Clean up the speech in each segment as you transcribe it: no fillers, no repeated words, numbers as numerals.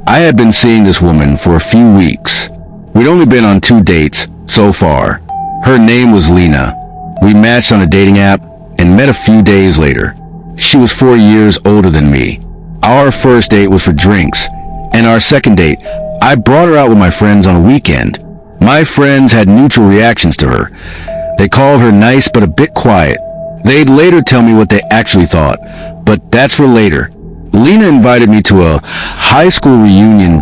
I had been seeing this woman for a few weeks. We'd only been on 2 dates so far. Her name was Lena. We matched on a dating app and met a few days later. She was 4 years older than me. Our first date was for drinks, and our second date, I brought her out with my friends on a weekend. My friends had neutral reactions to her. They called her nice but a bit quiet. They'd later tell me what they actually thought, but that's for later. Lena invited me to a high school reunion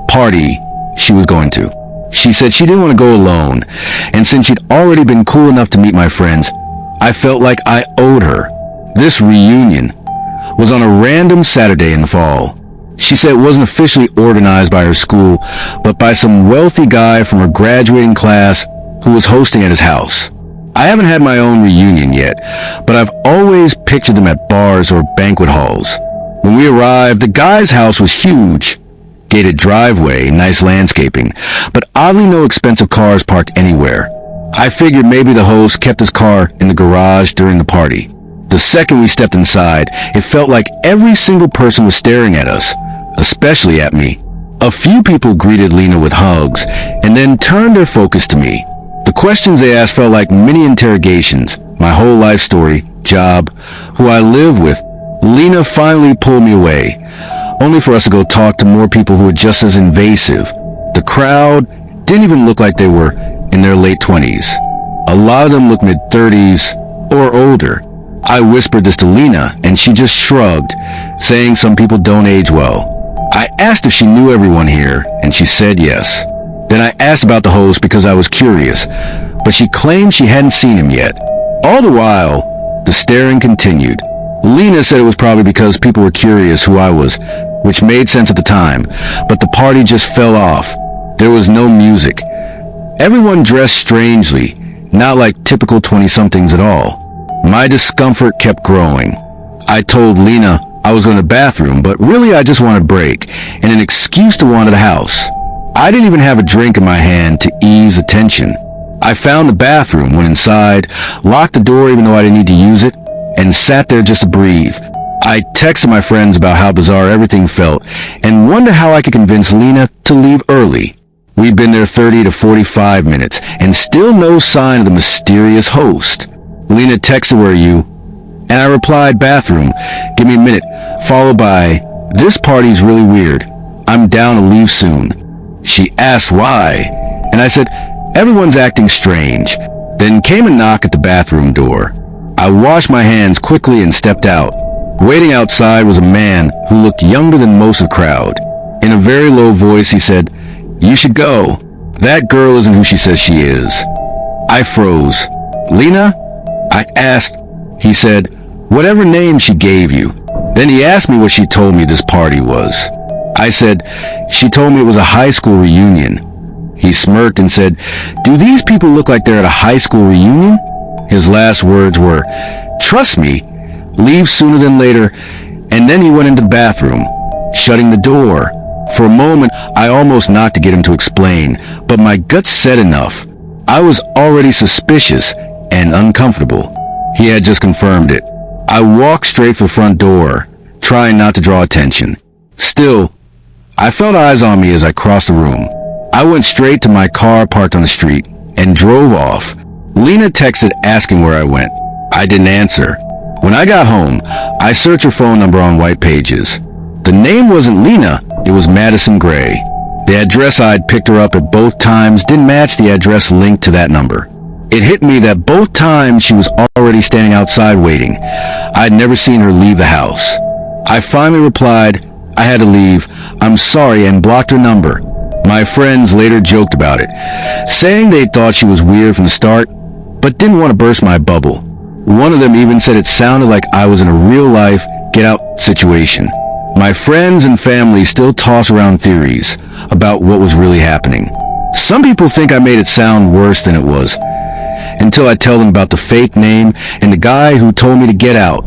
party she was going to. She said she didn't want to go alone, and since she'd already been cool enough to meet my friends, I felt like I owed her. This reunion was on a random Saturday in the fall. She said it wasn't officially organized by her school, but by some wealthy guy from her graduating class who was hosting at his house. I haven't had my own reunion yet, but I've always pictured them at bars or banquet halls. When we arrived, the guy's house was huge. Gated driveway, nice landscaping, but oddly no expensive cars parked anywhere. I figured maybe the host kept his car in the garage during the party. The second we stepped inside, it felt like every single person was staring at us, especially at me. A few people greeted Lena with hugs and then turned their focus to me. The questions they asked felt like mini interrogations. My whole life story, job, who I live with. Lena finally pulled me away, only for us to go talk to more people who were just as invasive. The crowd didn't even look like they were in their late 20s. A lot of them looked mid-30s or older. I whispered this to Lena, and she just shrugged, saying some people don't age well. I asked if she knew everyone here, and she said yes. Then I asked about the host because I was curious, but she claimed she hadn't seen him yet. All the while, the staring continued. Lena said it was probably because people were curious who I was, which made sense at the time, but the party just fell off. There was no music. Everyone dressed strangely, not like typical 20-somethings at all. My discomfort kept growing. I told Lena I was going to the bathroom, but really I just wanted a break and an excuse to wander the house. I didn't even have a drink in my hand to ease the tension. I found the bathroom, went inside, locked the door even though I didn't need to use it, and sat there just to breathe. I texted my friends about how bizarre everything felt and wondered how I could convince Lena to leave early. We'd been there 30 to 45 minutes and still no sign of the mysterious host. Lena texted, "Where are you?" And I replied, "Bathroom, give me a minute," followed by, "This party's really weird. I'm down to leave soon." She asked why, and I said, "Everyone's acting strange." Then came a knock at the bathroom door. I washed my hands quickly and stepped out. Waiting outside was a man who looked younger than most of the crowd. In a very low voice, he said, "You should go. That girl isn't who she says she is." I froze. "Lena?" I asked. He said, "Whatever name she gave you." Then he asked me what she told me this party was. I said, "She told me it was a high school reunion." He smirked and said, "Do these people look like they're at a high school reunion?" His last words were, "Trust me, leave sooner than later," and then he went into the bathroom, shutting the door. For a moment, I almost knocked to get him to explain, but my gut said enough. I was already suspicious and uncomfortable. He had just confirmed it. I walked straight for the front door, trying not to draw attention. Still, I felt eyes on me as I crossed the room. I went straight to my car parked on the street and drove off. Lena texted asking where I went. I didn't answer. When I got home, I searched her phone number on white pages. The name wasn't Lena, it was Madison Gray. The address I'd picked her up at both times didn't match the address linked to that number. It hit me that both times she was already standing outside waiting. I'd never seen her leave the house. I finally replied, "I had to leave. I'm sorry," and blocked her number. My friends later joked about it, saying they thought she was weird from the start, but didn't want to burst my bubble. One of them even said it sounded like I was in a real-life get-out situation. My friends and family still toss around theories about what was really happening. Some people think I made it sound worse than it was, until I tell them about the fake name and the guy who told me to get out.